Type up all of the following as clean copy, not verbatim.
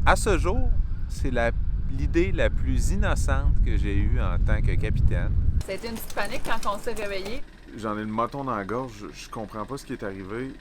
À ce jour, c'est l'idée la plus innocente que j'ai eue en tant que capitaine. Ça a été une petite panique quand on s'est réveillé. J'en ai le moton dans la gorge, je comprends pas ce qui est arrivé.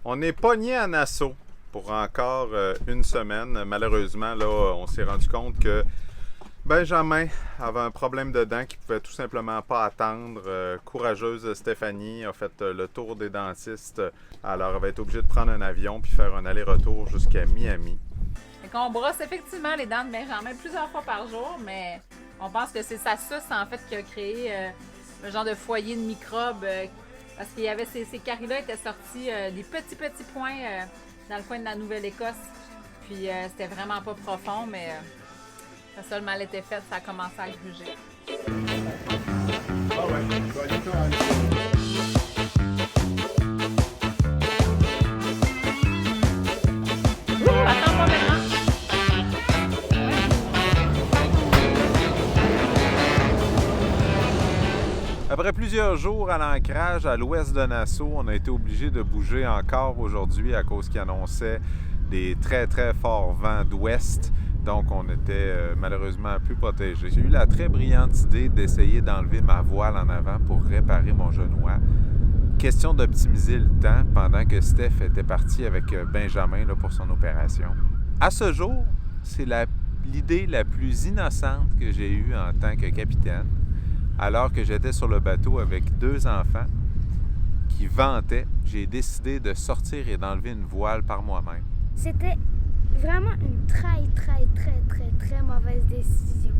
On est pogné à Nassau pour encore une semaine. Malheureusement, là, on s'est rendu compte que Benjamin avait un problème de dents qu'il pouvait tout simplement pas attendre. Courageuse Stéphanie a fait le tour des dentistes. Alors, elle va être obligée de prendre un avion puis faire un aller-retour jusqu'à Miami. Fait qu'on brosse effectivement les dents de Benjamin plusieurs fois par jour, mais on pense que c'est sa suce en fait qui a créé un genre de foyer de microbes. Parce qu'il y avait ces caries-là étaient sortis des petits points dans le coin de la Nouvelle-Écosse. Puis c'était vraiment pas profond, mais ça seul mal était fait, ça a commencé à gruger. Attends-moi maintenant. Après plusieurs jours à l'ancrage à l'ouest de Nassau, on a été obligé de bouger encore aujourd'hui à cause qu'il annonçait des très très forts vents d'ouest. Donc on était malheureusement plus protégés. J'ai eu la très brillante idée d'essayer d'enlever ma voile en avant pour réparer mon genou. Question d'optimiser le temps pendant que Steph était parti avec Benjamin là, pour son opération. À ce jour, c'est l'idée la plus innocente que j'ai eue en tant que capitaine. Alors que j'étais sur le bateau avec deux enfants qui vantaient, j'ai décidé de sortir et d'enlever une voile par moi-même. C'était vraiment une très mauvaise décision.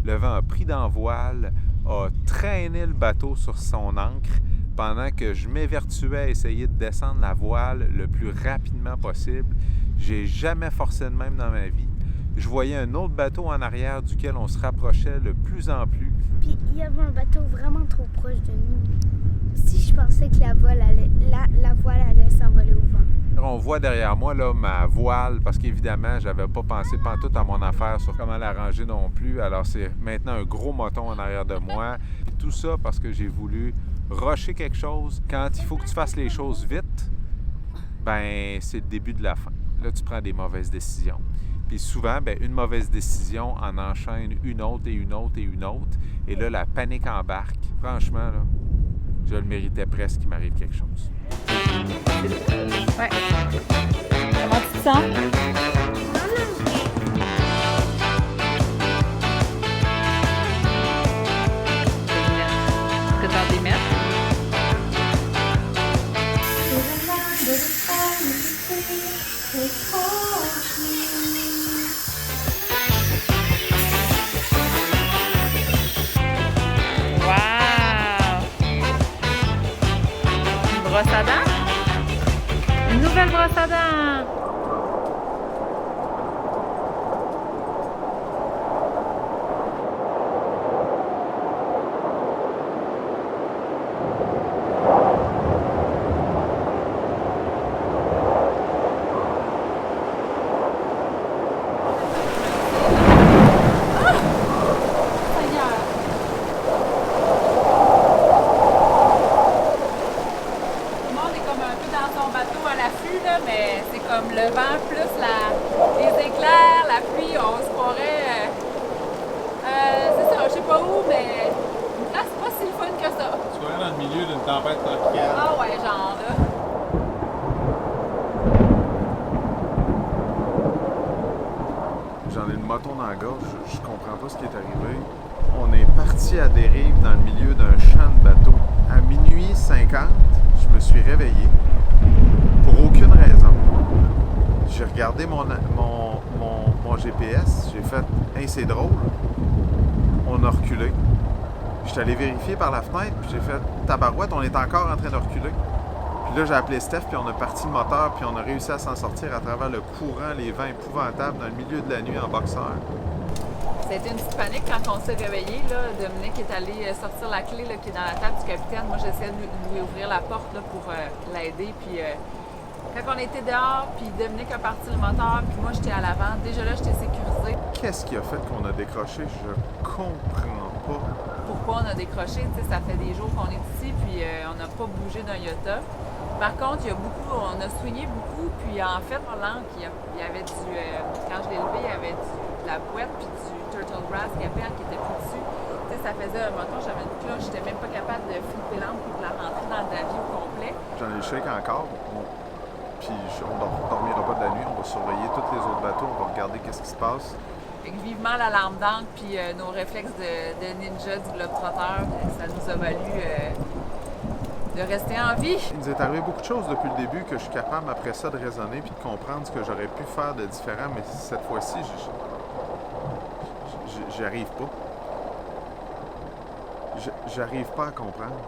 Le vent a pris dans la voile, a traîné le bateau sur son ancre pendant que je m'évertuais à essayer de descendre la voile le plus rapidement possible. J'ai jamais forcé de même dans ma vie. Je voyais un autre bateau en arrière duquel on se rapprochait de plus en plus. Puis il y avait un bateau vraiment trop proche de nous. Si je pensais que la voile allait s'envoler au vent. On voit derrière moi là, ma voile, parce qu'évidemment, j'avais pas pensé pantoute à mon affaire sur comment l'arranger non plus. Alors c'est maintenant un gros moton en arrière de moi. Puis tout ça parce que j'ai voulu rusher quelque chose. Quand il faut que tu fasses les choses vite, ben c'est le début de la fin. Là, tu prends des mauvaises décisions. Puis souvent, une mauvaise décision en enchaîne une autre et une autre et une autre. Et là, la panique embarque. Franchement, là, je le méritais presque qu'il m'arrive quelque chose. Ouais. Comment tu te sens? Prépare des mètres. Brosse à dents. Une nouvelle brosse à dents. Mais c'est comme le vent plus les éclairs, la pluie, on se croirait. C'est ça, je sais pas où, mais une place pas si fun que ça. Tu croirais dans le milieu d'une tempête tropicale. Ah ouais, genre là. J'en ai le moton dans la gorge, je comprends pas ce qui est arrivé. On est parti à dérive dans le milieu d'un champ de bateau. À minuit 50, je me suis réveillé. Pour aucune raison. J'ai regardé mon GPS, j'ai fait « Hey, c'est drôle ». On a reculé. Je suis allé vérifier par la fenêtre, puis j'ai fait « Tabarouette, on est encore en train de reculer ». Puis là, j'ai appelé Steph, puis on a parti le moteur, puis on a réussi à s'en sortir à travers le courant, les vents épouvantables, dans le milieu de la nuit en boxeur. C'était une petite panique quand on s'est réveillé. Dominique est allé sortir la clé qui est dans la table du capitaine. Moi, j'essayais de lui ouvrir la porte pour l'aider. Puis quand on était dehors, puis Dominique a parti le moteur, puis moi, j'étais à l'avant. Déjà là, j'étais sécurisée. Qu'est-ce qui a fait qu'on a décroché? Je comprends pas. Pourquoi on a décroché? Tu sais, ça fait des jours qu'on est ici, puis on n'a pas bougé d'un iota. Par contre, on a swingé beaucoup, puis en fait, l'encre, il y avait quand je l'ai levé, il y avait de la boîte, puis du turtle grass qui était plus dessus. Tu sais, ça faisait, mettons, j'avais une cloche, j'étais même pas capable de flipper l'encre puis de la rentrer dans le davy au complet. J'en ai shake encore, puis on ne dormira pas de la nuit, on va surveiller tous les autres bateaux, on va regarder qu'est-ce qui se passe. Fait que vivement l'alarme d'encre, puis nos réflexes de ninja du globe-trotteur, ça nous a valu de rester en vie. Il nous est arrivé beaucoup de choses depuis le début que je suis capable après ça de raisonner puis de comprendre ce que j'aurais pu faire de différent, mais cette fois-ci, j'y arrive pas. J'arrive pas à comprendre.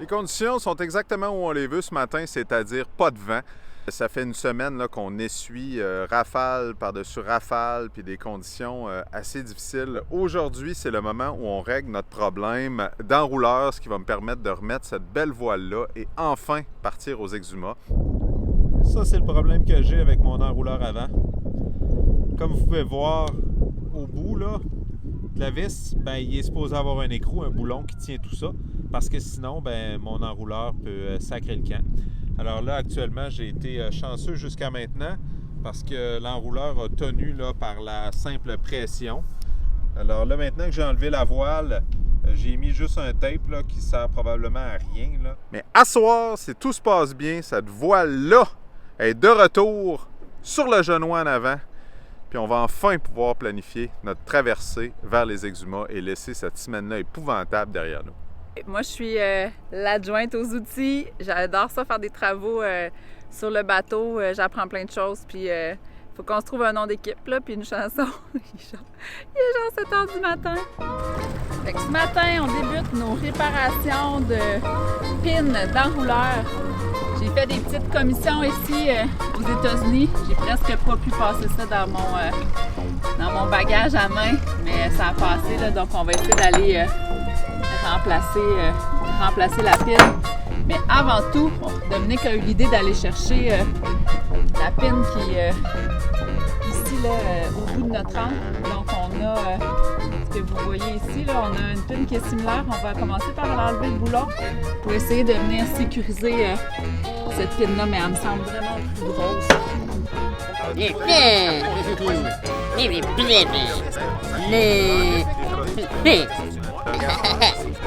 Les conditions sont exactement où on les veut ce matin, c'est-à-dire pas de vent. Ça fait une semaine là, qu'on essuie rafale par-dessus rafale, puis des conditions assez difficiles. Aujourd'hui, c'est le moment où on règle notre problème d'enrouleur, ce qui va me permettre de remettre cette belle voile-là et enfin partir aux exhumas. Ça, c'est le problème que j'ai avec mon enrouleur avant. Comme vous pouvez voir au bout là, de la vis, il est supposé avoir un écrou, un boulon qui tient tout ça, parce que sinon, mon enrouleur peut sacrer le camp. Alors là, actuellement, j'ai été chanceux jusqu'à maintenant parce que l'enrouleur a tenu là, par la simple pression. Alors là, maintenant que j'ai enlevé la voile, j'ai mis juste un tape là, qui sert probablement à rien. Là. Mais à soir, si tout se passe bien, cette voile-là est de retour sur le genou en avant. Puis on va enfin pouvoir planifier notre traversée vers les exhumas et laisser cette semaine-là épouvantable derrière nous. Moi, je suis l'adjointe aux outils. J'adore ça, faire des travaux sur le bateau. J'apprends plein de choses. Puis, il faut qu'on se trouve un nom d'équipe, là, puis une chanson. Il est genre 7 h du matin. Fait que ce matin, on débute nos réparations de pins d'enrouleur. J'ai fait des petites commissions ici aux États-Unis. J'ai presque pas pu passer ça dans mon bagage à main, mais ça a passé, là, donc on va essayer d'aller remplacer la pine. Mais avant tout, Dominique a eu l'idée d'aller chercher la pine qui est ici là, au bout de notre ancre. Donc on a ce que vous voyez ici, là, on a une pine qui est similaire. On va commencer par enlever le boulon pour essayer de venir sécuriser cette pine-là, mais elle me semble vraiment plus grosse.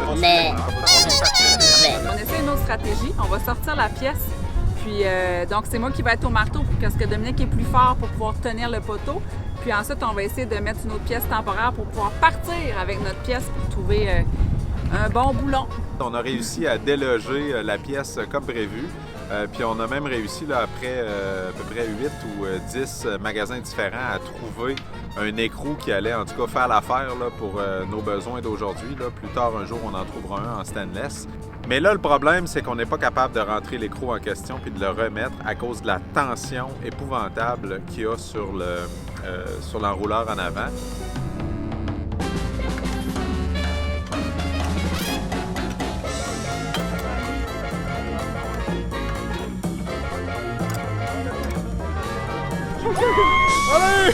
On essaie une autre stratégie. On va sortir la pièce. Puis, donc, c'est moi qui vais être au marteau parce que Dominique est plus fort pour pouvoir tenir le poteau. Puis ensuite, on va essayer de mettre une autre pièce temporaire pour pouvoir partir avec notre pièce pour trouver un bon boulon. On a réussi à déloger la pièce comme prévu. Puis on a même réussi, là, après à peu près 8 ou 10 magasins différents, à trouver un écrou qui allait en tout cas faire l'affaire là, pour nos besoins d'aujourd'hui. Plus tard, un jour, on en trouvera un en stainless. Mais là, le problème, c'est qu'on n'est pas capable de rentrer l'écrou en question puis de le remettre à cause de la tension épouvantable qu'il y a sur l'enrouleur en avant. Allez!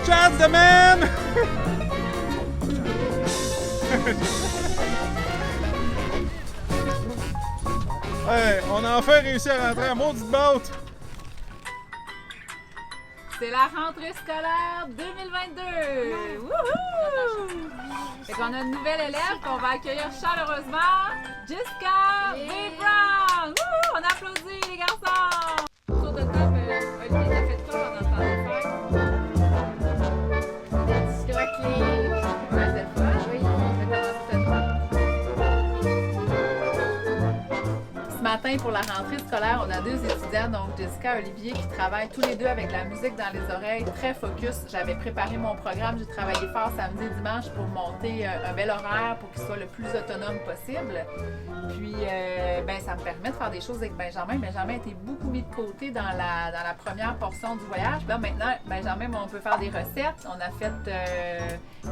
Chance the man! Hey, on a enfin réussi à rentrer à maudite boat! C'est la rentrée scolaire 2022! Wouhou! Fait qu'on a une nouvelle élève qu'on va accueillir chaleureusement, Jessica B. Brown! Wouhou! On applaudit les garçons! Autour de table, Olivier, t'as fait quoi pendant ton affaire? Je crois que les... Ouais, c'était le fun. Oui. Ce matin, matin, pour la rentrée scolaire, on a 2 étudiants, donc Jessica et Olivier, qui travaillent tous les deux avec la musique dans les oreilles, très focus. J'avais préparé mon programme, j'ai travaillé fort samedi et dimanche pour monter un bel horaire pour qu'il soit le plus autonome possible. Puis, ça me permet de faire des choses avec Benjamin. Benjamin a été beaucoup mis de côté dans la première portion du voyage. Là, maintenant, Benjamin, on peut faire des recettes. On a fait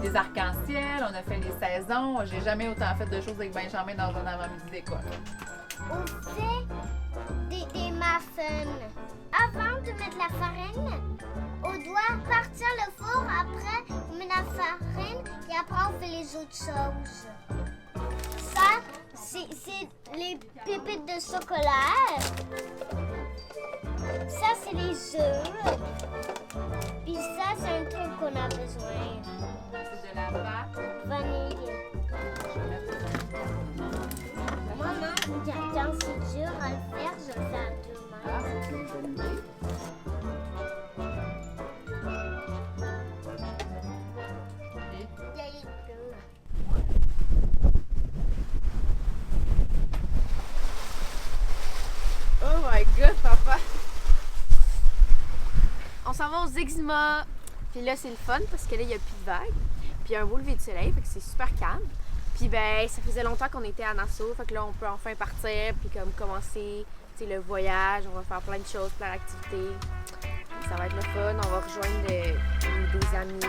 des arcs-en-ciel, on a fait les saisons. J'ai jamais autant fait de choses avec Benjamin dans un avant-midi d'école. On fait des muffins. Avant de mettre la farine, on doit partir le four, après on met la farine et après on fait les autres choses. Ça, c'est les pépites de chocolat. Ça, c'est les œufs. Puis ça, c'est un truc qu'on a besoin. C'est de la pâte. Vanille. Maman, quand c'est dur à le faire, je le fais à 2 mains. Ah, c'est une bonne idée. Il y a les deux. Oh my god, papa! On s'en va aux Exima. Puis là, c'est le fun parce que là, il n'y a plus de vagues. Puis il y a un beau lever de soleil, fait que c'est super calme. Puis ça faisait longtemps qu'on était à Nassau, fait que là, on peut enfin partir puis comme commencer le voyage. On va faire plein de choses, plein d'activités. Ça va être le fun. On va rejoindre des amis.